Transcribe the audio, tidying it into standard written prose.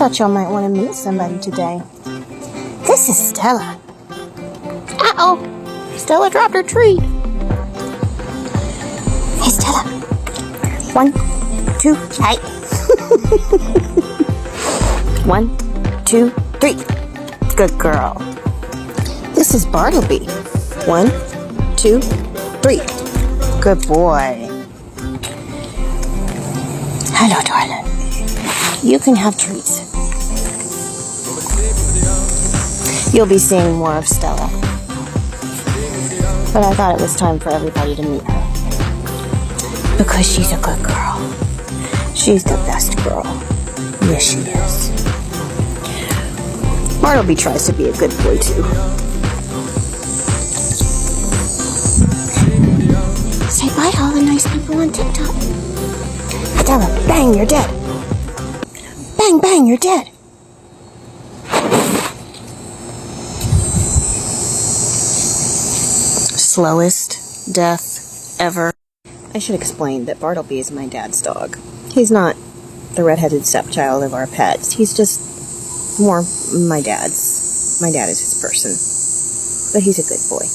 thought y'all might want to meet somebody today. This is Stella. Uh-oh. Stella dropped her treat. Hey, Stella. 1, 2, hey. 1, 2, 3. Good girl. This is Bartleby. 1, 2, 3. Good boy. Hello, darling. You can have treats. You'll be seeing more of Stella. But I thought it was time for everybody to meet her. Because she's a good girl. She's the best girl. Yes, she is. Bartleby tries to be a good boy, too. Say bye to all the nice people on TikTok. Stella, bang, you're dead. Bang, bang, you're dead. Slowest death ever. I should explain that Bartleby is my dad's dog. He's not the redheaded stepchild of our pets. He's just more my dad's. My dad is his person. But he's a good boy.